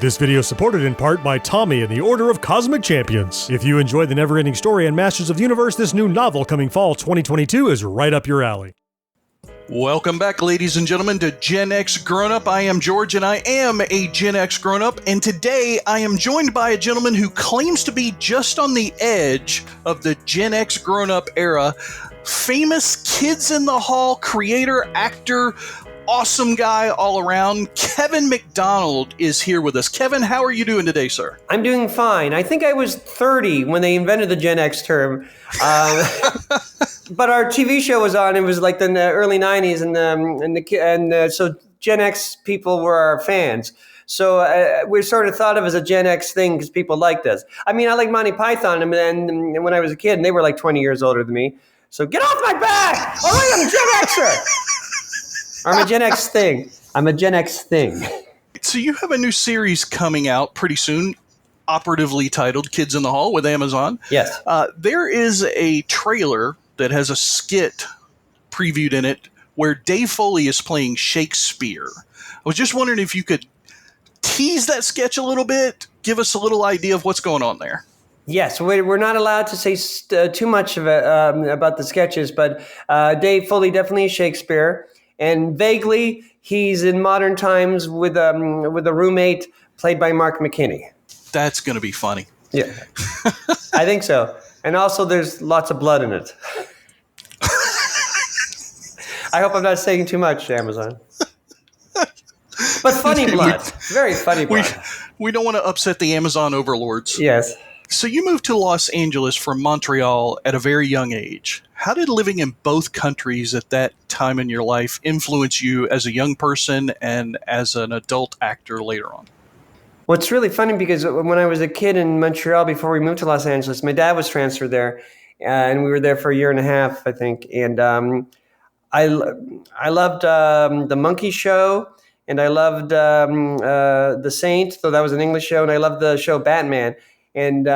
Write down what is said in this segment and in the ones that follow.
This video is supported in part by Tommy and the Order of Cosmic Champions. If you enjoy the never-ending story and Masters of the Universe, this new novel coming fall 2022 is right up your alley. Welcome back, ladies and gentlemen, to Gen X Grown Up. I am George, and I am a Gen X Grown Up, and today I am joined by a gentleman who claims to be just on the edge of the Gen X Grown Up era. Famous Kids in the Hall creator, actor, awesome guy all around. Kevin MacDonald is here with us. Kevin, how are you doing today, sir? I'm doing fine. I think I was 30 when they invented the Gen X term. But our TV show was on. It was like in the early 90s, and so Gen X people were our fans. So we're sort of thought of as a Gen X thing because people liked us. I mean, I like Monty Python, and when I was a kid, and they were like 20 years older than me. So get off my back! All right, I'm a Gen Xer! I'm a Gen X thing. I'm a Gen X thing. So you have a new series coming out pretty soon, operatively titled Kids in the Hall with Amazon. Yes. There is a trailer that has a skit previewed in it where Dave Foley is playing Shakespeare. I was just wondering if you could tease that sketch a little bit, give us a little idea of what's going on there. Yes, we're not allowed to say too much of it, about the sketches, but Dave Foley definitely is Shakespeare. And vaguely, he's in modern times with a roommate played by Mark McKinney. That's going to be funny. Yeah, I think so. And also, there's lots of blood in it. I hope I'm not saying too much, Amazon. But funny blood. Very funny blood. We don't want to upset the Amazon overlords. Yes. So you moved to Los Angeles from Montreal at a very young age. How did living in both countries at that time in your life influence you as a young person and as an adult actor later on? Well, it's really funny because when I was a kid in Montreal, before we moved to Los Angeles, my dad was transferred there, and we were there for a year and a half, I think. And I loved the Monkey Show, and I loved The Saint, though that was an English show, and I loved the show Batman. And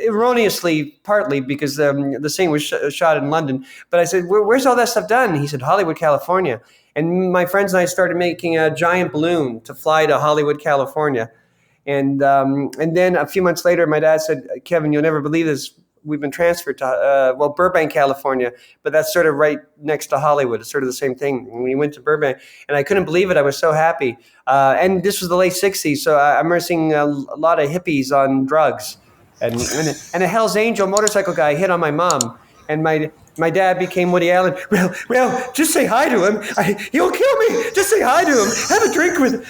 erroneously, partly because The Saint was shot in London. But I said, where's all that stuff done? And he said, Hollywood, California. And my friends and I started making a giant balloon to fly to Hollywood, California. And then a few months later, my dad said, Kevin, you'll never believe this. We've been transferred to, Burbank, California, but that's sort of right next to Hollywood. It's sort of the same thing. When we went to Burbank, and I couldn't believe it. I was so happy. And this was the late 60s, so I'm seeing a lot of hippies on drugs. And a Hell's Angel motorcycle guy hit on my mom. And my dad became Woody Allen. Well, just say hi to him. He'll kill me. Just say hi to him. Have a drink with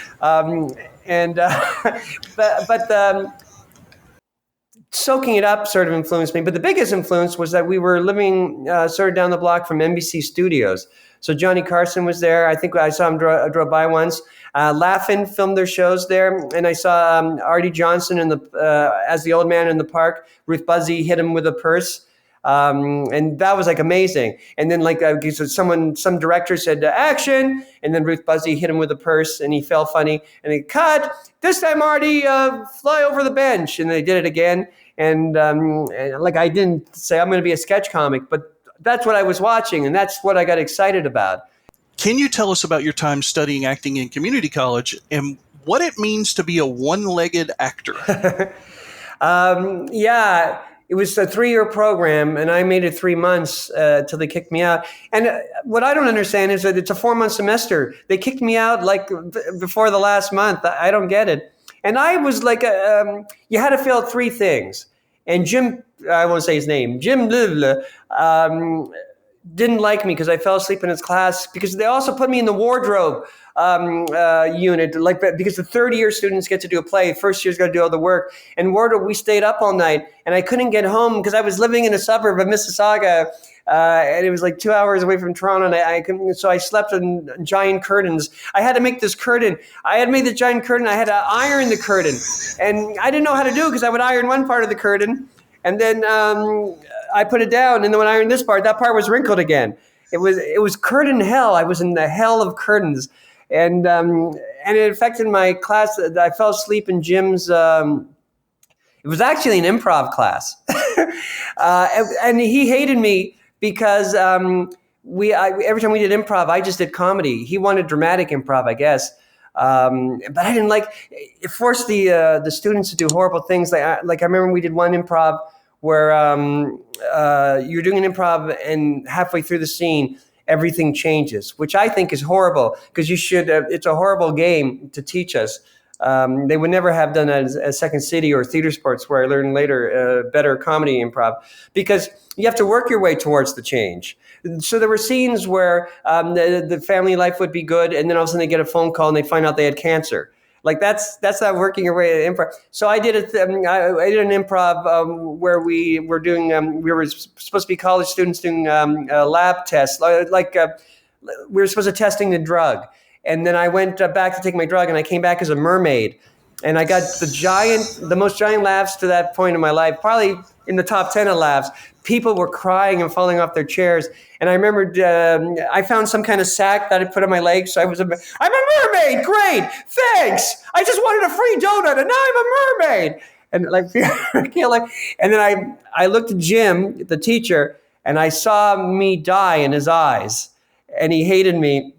him. But soaking it up sort of influenced me. But the biggest influence was that we were living sort of down the block from NBC Studios. So Johnny Carson was there. I think I saw him drove by once. Laugh-In filmed their shows there. And I saw Artie Johnson as the old man in the park. Ruth Buzzy hit him with a purse. And that was like amazing. And then some director said action, and then Ruth Buzzy hit him with a purse, and he fell funny, and they cut. This time, Artie, fly over the bench, and they did it again. And I didn't say I'm going to be a sketch comic, but that's what I was watching, and that's what I got excited about. Can you tell us about your time studying acting in community college and what it means to be a one-legged actor? Yeah. It was a 3-year program, and I made it 3 months till they kicked me out. And what I don't understand is that it's a 4-month semester. They kicked me out before the last month. I don't get it. And I was like, you had to fail 3 things. And Jim, I won't say his name, Jim didn't like me because I fell asleep in his class, because they also put me in the wardrobe unit, because the third-year students get to do a play, first year's got to do all the work. And wardrobe, we stayed up all night, and I couldn't get home because I was living in a suburb of Mississauga, and it was like 2 hours away from Toronto, and I couldn't. So I slept in giant curtains. I had to make this curtain. I had made the giant curtain. I had to iron the curtain, and I didn't know how to do it because I would iron one part of the curtain, and then I put it down, and then when I ironed this part, that part was wrinkled again. It was curtain hell. I was in the hell of curtains. And it affected my class. I fell asleep in Jim's. It was actually an improv class, and he hated me because every time we did improv, I just did comedy. He wanted dramatic improv, I guess. But I didn't like it. Forced the students to do horrible things. Like I remember we did one improv where you're doing an improv and halfway through the scene, everything changes, which I think is horrible because you should. It's a horrible game to teach us. They would never have done that as Second City or theater sports, where I learned later better comedy improv, because you have to work your way towards the change. So there were scenes where the family life would be good, and then all of a sudden they get a phone call and they find out they had cancer. Like that's not working your way to improv. So I did I did an improv where we were doing we were supposed to be college students doing lab tests, we were supposed to testing the drug. And then I went back to take my drug, and I came back as a mermaid. And I got the most giant laughs to that point in my life, probably in the top 10 of laughs. People were crying and falling off their chairs. And I remembered I found some kind of sack that I put on my legs. So I'm a mermaid. Great. Thanks. I just wanted a free donut, and now I'm a mermaid. And then I looked at Jim, the teacher, and I saw me die in his eyes. And he hated me.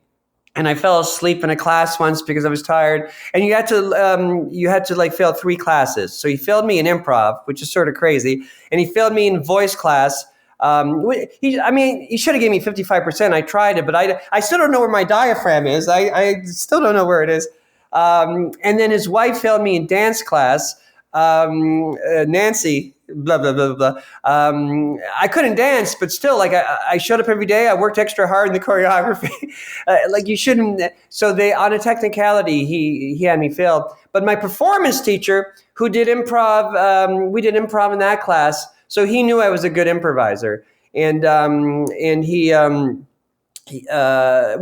And I fell asleep in a class once because I was tired. And you had to like fail 3 classes. So he failed me in improv, which is sort of crazy, and he failed me in voice class. He should have gave me 55%. I tried it, but I still don't know where my diaphragm is. I still don't know where it is. And then his wife failed me in dance class. Nancy, blah, blah, blah, blah. I couldn't dance, but still, like, I showed up every day. I worked extra hard in the choreography. Like, you shouldn't. So on a technicality, he had me fail. But my performance teacher, who did improv, we did improv in that class. So he knew I was a good improviser. And we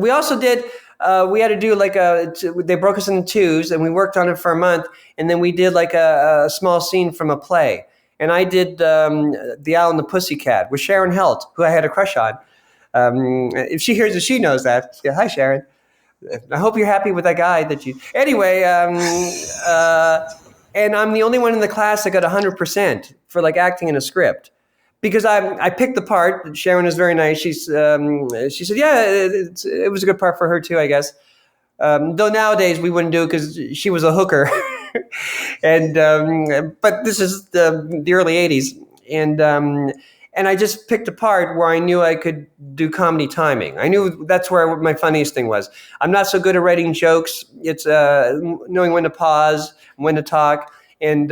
also did, we had to do they broke us into 2s, and we worked on it for a month. And then we did like a small scene from a play. And I did The Owl and the Pussycat with Sharon Helt, who I had a crush on. If she hears it, she knows that. Yeah, hi, Sharon. I hope you're happy with that guy that you... Anyway, and I'm the only one in the class that got 100% for like acting in a script. Because I picked the part. Sharon is very nice. She said, yeah, it was a good part for her too, I guess. Though nowadays we wouldn't do it because she was a hooker. But this is the early 80s. And I just picked a part where I knew I could do comedy timing. I knew that's where my funniest thing was. I'm not so good at writing jokes. It's knowing when to pause, when to talk. And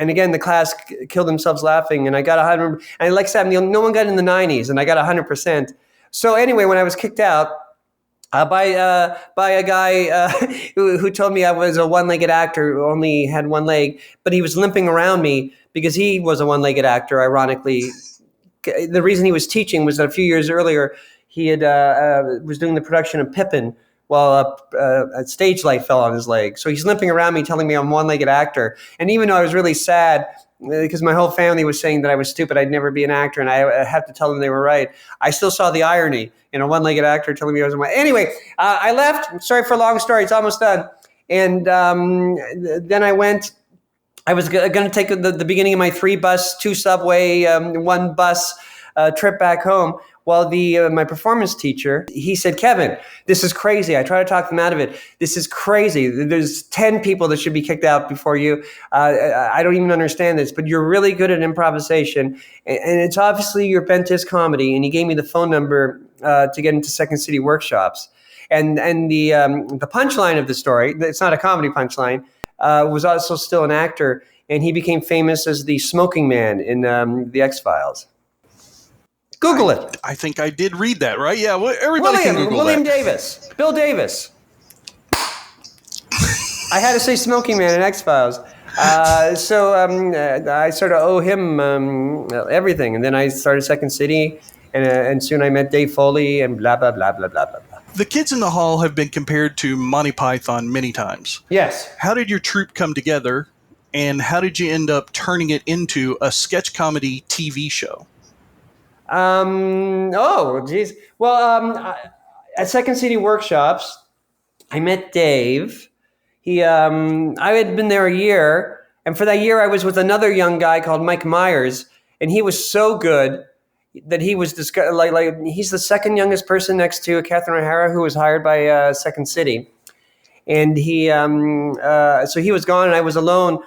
again, the class killed themselves laughing, and I got 100. And like I said, no one got in the 90s, and I got 100%. So anyway, when I was kicked out by a guy who told me I was a one-legged actor who only had one leg, but he was limping around me because he was a one-legged actor. Ironically, the reason he was teaching was that a few years earlier he had was doing the production of Pippin, while a stage light fell on his leg. So he's limping around me telling me I'm a one-legged actor. And even though I was really sad because my whole family was saying that I was stupid, I'd never be an actor, and I had to tell them they were right, I still saw the irony in a one-legged actor telling me I was one. Anyway, I left. Sorry for a long story. It's almost done. And then I went. I was going to take the beginning of my 3-bus, 2 subway, 1 bus trip back home. Well, my performance teacher, he said, Kevin, this is crazy. I try to talk them out of it. This is crazy. There's 10 people that should be kicked out before you. I don't even understand this, but you're really good at improvisation. And it's obviously your bent is comedy. And he gave me the phone number to get into Second City workshops. And the punchline of the story, it's not a comedy punchline, was also still an actor. And he became famous as the smoking man in the X-Files. Google it. I think I did read that, right? Yeah, everybody can Google William that. Davis. Bill Davis. I had to say smoking man in X-Files. So I sort of owe him everything. And then I started Second City, and soon I met Dave Foley, and blah, blah, blah, blah, blah, blah, blah. The Kids in the Hall have been compared to Monty Python many times. Yes. How did your troupe come together, and how did you end up turning it into a sketch comedy TV show? Oh, geez. Well, at Second City workshops, I met Dave. I had been there a year, and for that year, I was with another young guy called Mike Myers, and he was so good that he was he's the second youngest person next to Catherine O'Hara, who was hired by Second City. and so he was gone, and I was alone.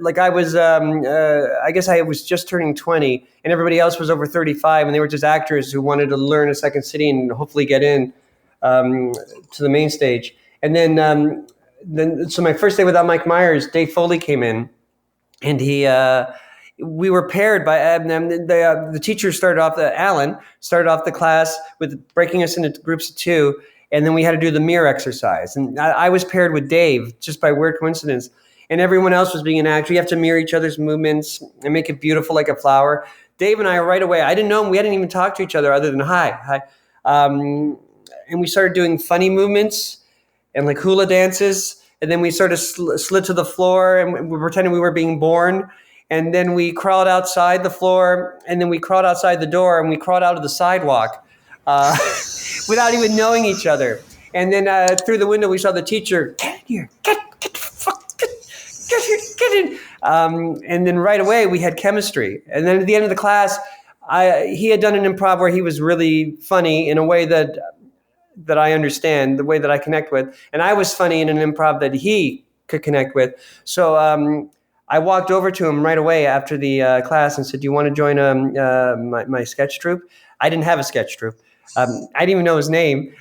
Like I was, I guess I was just turning 20, and everybody else was over 35, and they were just actors who wanted to learn a second city and hopefully get in to the main stage. And then so my first day without Mike Myers, Dave Foley came in, and we were paired by the teacher started off. Alan started off the class with breaking us into groups of 2, and then we had to do the mirror exercise. And I was paired with Dave just by weird coincidence. And everyone else was being an actor. You have to mirror each other's movements and make it beautiful like a flower. Dave and I right away, I didn't know him. We hadn't even talked to each other other than hi. And we started doing funny movements and like hula dances. And then we sort of slid to the floor and we pretended we were being born. And then we crawled outside the floor, and then we crawled outside the door, and we crawled out of the sidewalk without even knowing each other. And then through the window, we saw the teacher, get in here, get in. And then right away we had chemistry. And then at the end of the class, he had done an improv where he was really funny in a way that I understand, the way that I connect with. And I was funny in an improv that he could connect with. So I walked over to him right away after the class and said, do you want to join my sketch troupe? I didn't have a sketch troupe. I didn't even know his name.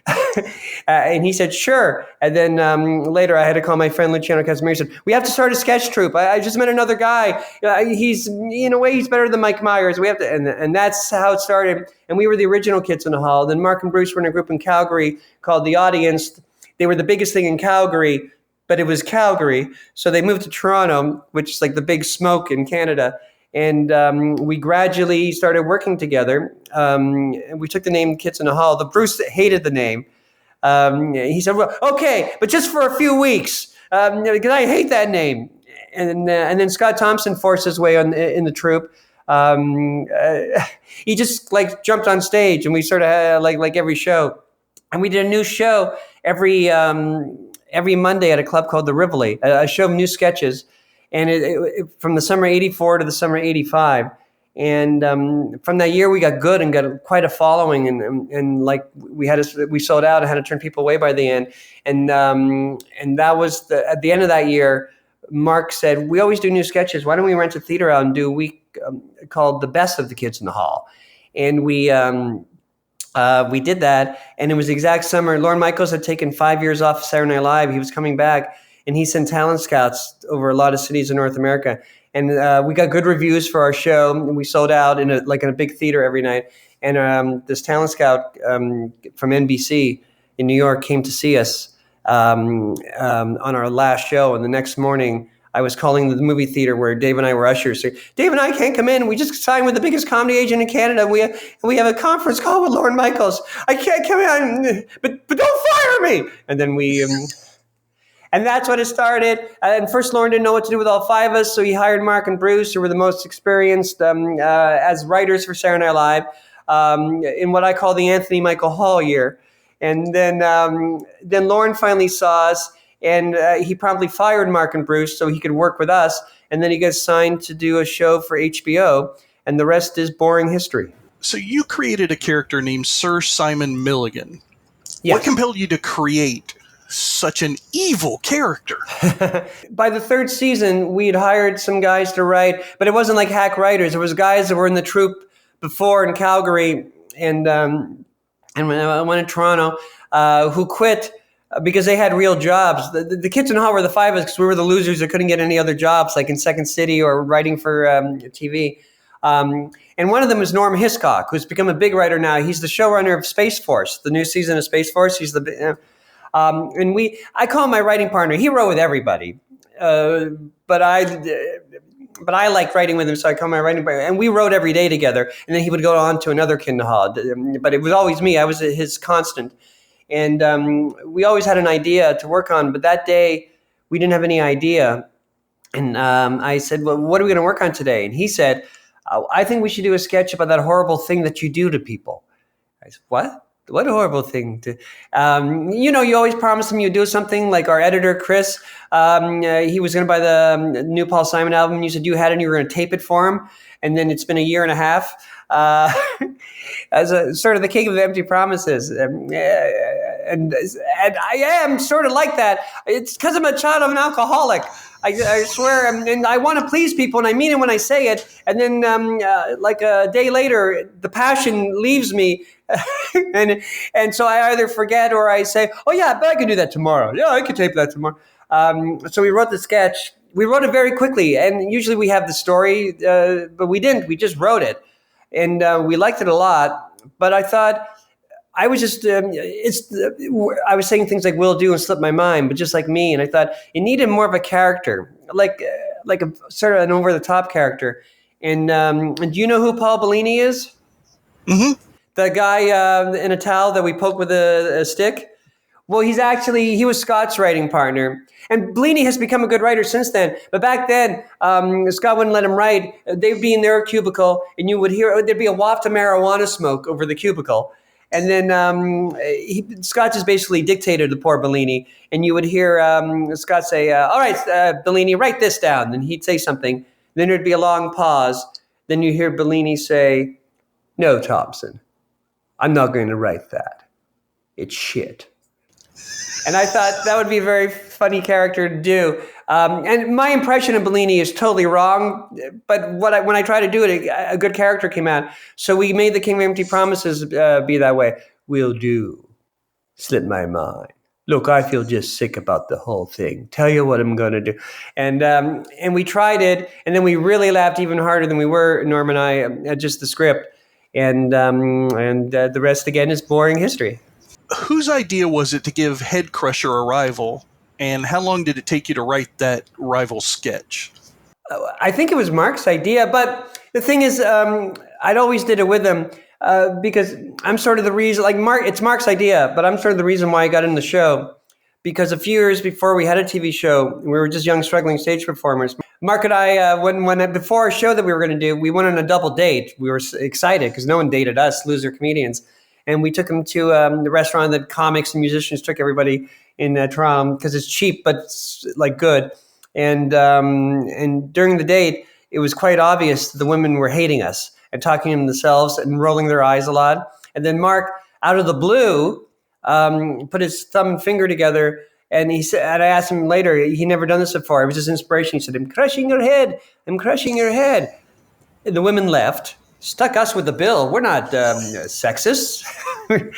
And he said, sure. And then later I had to call my friend Luciano Casimiro. He said, we have to start a sketch troupe. I just met another guy. He's, in a way, he's better than Mike Myers. We have to, and that's how it started. And we were the original Kids in the Hall. Then Mark and Bruce were in a group in Calgary called The Audience. They were the biggest thing in Calgary, but it was Calgary. So they moved to Toronto, which is like the big smoke in Canada. And we gradually started working together. And we took the name Kids in the Hall. The Bruce hated the name. He said, well, okay, but just for a few weeks, because I hate that name. And then Scott Thompson forced his way in the troupe. He just like jumped on stage, and we sort of had, like every show. And we did a new show every Monday at a club called the Rivoli, a show of new sketches. And it from the summer 84 to the summer 85. And from that year, we got good and got quite a following. And like we sold out and had to turn people away by the end. And that was at the end of that year, Mark said, we always do new sketches. Why don't we rent a theater out and do a week called The Best of the Kids in the Hall? And we did that. And it was the exact summer. Lorne Michaels had taken 5 years off of Saturday Night Live. He was coming back. And he sent talent scouts over a lot of cities in North America. And we got good reviews for our show. And we sold out in a big theater every night. And this talent scout from NBC in New York came to see us on our last show. And the next morning, I was calling the movie theater where Dave and I were ushers. So, Dave and I can't come in. We just signed with the biggest comedy agent in Canada. We have a conference call with Lorne Michaels. I can't come in, but don't fire me. And then we... And that's what it started. And first, Lorne didn't know what to do with all 5 of us, so he hired Mark and Bruce, who were the most experienced as writers for Saturday Night Live, in what I call the Anthony Michael Hall year. And then Lorne finally saw us, and he promptly fired Mark and Bruce so he could work with us. And then he got signed to do a show for HBO, and the rest is boring history. So you created a character named Sir Simon Milligan. Yes. What compelled you to create such an evil character? By the 3rd season, we'd hired some guys to write, but it wasn't like hack writers. It was guys that were in the troupe before in Calgary and one in Toronto who quit because they had real jobs. The Kids in the Hall were the 5 of us because we were the losers that couldn't get any other jobs, like in Second City or writing for TV. And one of them is Norm Hiscock, who's become a big writer now. He's the showrunner of Space Force, the new season of Space Force. He's the... I call him my writing partner. He wrote with everybody, but I liked writing with him, so I call him my writing partner. And we wrote every day together. And then he would go on to another Kid in the Hall, but it was always me. I was his constant, and we always had an idea to work on. But that day, we didn't have any idea. And I said, "Well, what are we going to work on today?" And he said, "I think we should do a sketch about that horrible thing that you do to people." I said, "What?" What a horrible thing to, you always promise him you do something. Like our editor, Chris, he was going to buy the new Paul Simon album. You said you had it and you were going to tape it for him. And then it's been a year and a half as a sort of the king of empty promises. And I am sort of like that. It's because I'm a child of an alcoholic. I swear, and I want to please people, and I mean it when I say it. And then, like a day later, the passion leaves me, and so I either forget or I say, "Oh yeah, I bet I can do that tomorrow. Yeah, I can tape that tomorrow." So we wrote the sketch. We wrote it very quickly, and usually we have the story, but we didn't. We just wrote it, and we liked it a lot. But I thought. I was just, I was saying things like will do and slip my mind, but just like me. And I thought it needed more of a character, like a sort of an over the top character. And do you know who Paul Bellini is? Mm-hmm. The guy in a towel that we poke with a stick? Well, he was Scott's writing partner. And Bellini has become a good writer since then. But back then, Scott wouldn't let him write. They'd be in their cubicle and you would hear, there'd be a waft of marijuana smoke over the cubicle. And then Scott just basically dictated to poor Bellini. And you would hear Scott say, all right, Bellini, write this down. And he'd say something. Then there'd be a long pause. Then you hear Bellini say, no, Thompson, I'm not going to write that. It's shit. And I thought that would be a very funny character to do. And my impression of Bellini is totally wrong. But when I try to do it, a good character came out. So we made the King of Empty Promises be that way. Will do. Slip my mind. Look, I feel just sick about the whole thing. Tell you what I'm going to do. And we tried it. And then we really laughed even harder than we were, Norm and I, at just the script. And the rest, again, is boring history. Whose idea was it to give Head Crusher a rival, and how long did it take you to write that rival sketch? I think it was Mark's idea, but the thing is, I'd always did it with him because I'm sort of the reason, like it's Mark's idea, but I'm sort of the reason why I got in the show. Because a few years before we had a TV show, we were just young, struggling stage performers. Mark and I, before our show that we were going to do, we went on a double date. We were excited because no one dated us, loser comedians. And we took him to the restaurant that comics and musicians took everybody in Toronto because it's cheap, but it's like good. And during the date, it was quite obvious the women were hating us and talking to themselves and rolling their eyes a lot. And then Mark, out of the blue, put his thumb and finger together. And he said, and I asked him later, he never done this before. It was his inspiration. He said, I'm crushing your head. I'm crushing your head. And the women left. Stuck us with the bill. We're not sexist. We're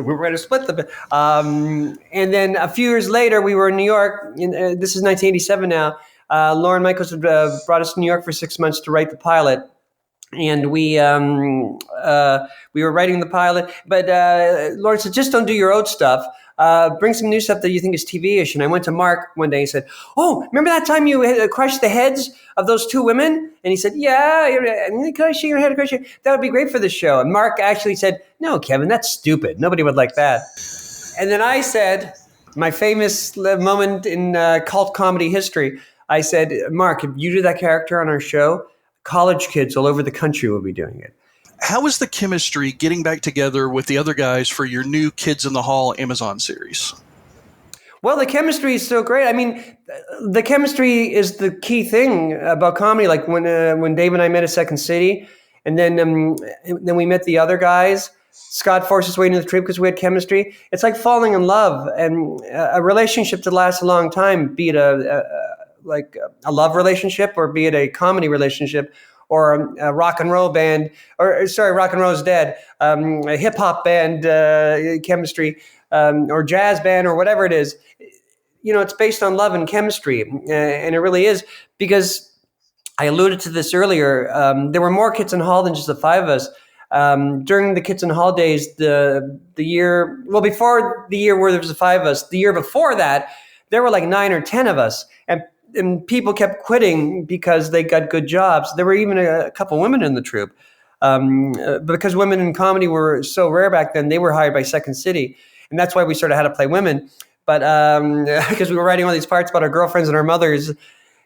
going to split the bill. And then a few years later, we were in New York. This is 1987 now. Lauren Michaels brought us to New York for 6 months to write the pilot. And we were writing the pilot. But Lauren said, just don't do your old stuff. Bring some new stuff that you think is TV-ish. And I went to Mark one day and said, oh, remember that time you crushed the heads of those two women? And he said, yeah, crushing your head, crushing. That would be great for the show. And Mark actually said, no, Kevin, that's stupid. Nobody would like that. And then I said, my famous moment in cult comedy history, I said, Mark, if you do that character on our show, college kids all over the country will be doing it. How was the chemistry getting back together with the other guys for your new Kids in the Hall Amazon series? Well, the chemistry is so great. I mean, the chemistry is the key thing about comedy. Like when Dave and I met at Second City, and then we met the other guys. Scott forced us way into the trip because we had chemistry. It's like falling in love, and a relationship to last a long time, be it a love relationship or be it a comedy relationship. Or a rock and roll band, rock and roll's dead, a hip hop band chemistry, or jazz band, or whatever it is. It's based on love and chemistry, and it really is, because I alluded to this earlier. There were more Kids in Hall than just the five of us. During the Kids in Hall days, before the year where there was the five of us, the year before that, there were like 9 or 10 of us, and people kept quitting because they got good jobs. There were even a couple women in the troupe. Because women in comedy were so rare back then, they were hired by Second City. And that's why we sort of had to play women. But because we were writing all these parts about our girlfriends and our mothers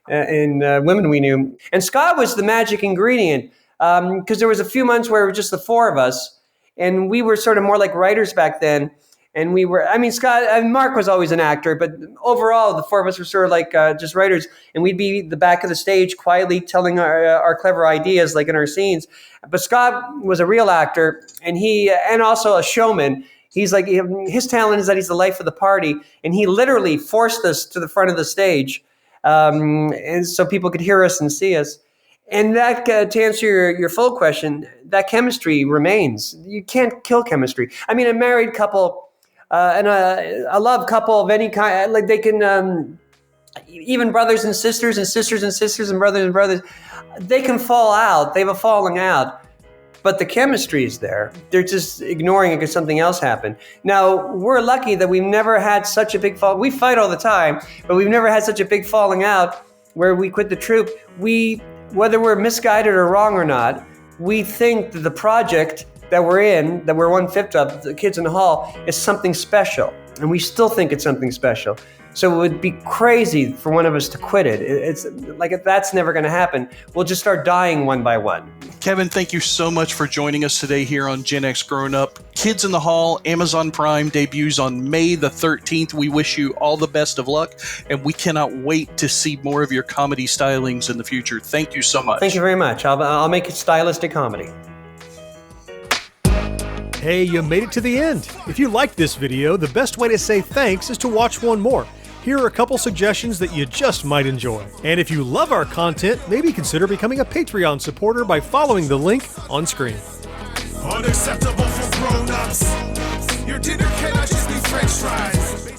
and women we knew. And Scott was the magic ingredient because there was a few months where it was just the four of us. And we were sort of more like writers back then. And we were, Mark was always an actor, but overall, the four of us were sort of like just writers. And we'd be the back of the stage quietly telling our clever ideas, like in our scenes. But Scott was a real actor, and also a showman. He's like, his talent is that he's the life of the party. And he literally forced us to the front of the stage, and so people could hear us and see us. And that, to answer your full question, that chemistry remains. You can't kill chemistry. I mean, a married couple and a love couple of any kind, like they can, even brothers and sisters and sisters and sisters and brothers, they can fall out. They have a falling out. But the chemistry is there. They're just ignoring it because something else happened. Now, we're lucky that we've never had such a big fall. We fight all the time, but we've never had such a big falling out where we quit the troupe. Whether we're misguided or wrong or not, we think that the project that we're in, that we're 1/5 of, the Kids in the Hall, is something special. And we still think it's something special. So it would be crazy for one of us to quit it. It's like, that's never going to happen. We'll just start dying one by one. Kevin, thank you so much for joining us today here on Gen X Grown Up. Kids in the Hall, Amazon Prime debuts on May the 13th. We wish you all the best of luck, and we cannot wait to see more of your comedy stylings in the future. Thank you so much. Thank you very much. I'll make it stylistic comedy. Hey, you made it to the end. If you liked this video, the best way to say thanks is to watch one more. Here are a couple suggestions that you just might enjoy. And if you love our content, maybe consider becoming a Patreon supporter by following the link on screen. Unacceptable for grown-ups. Your dinner cannot just be French fries.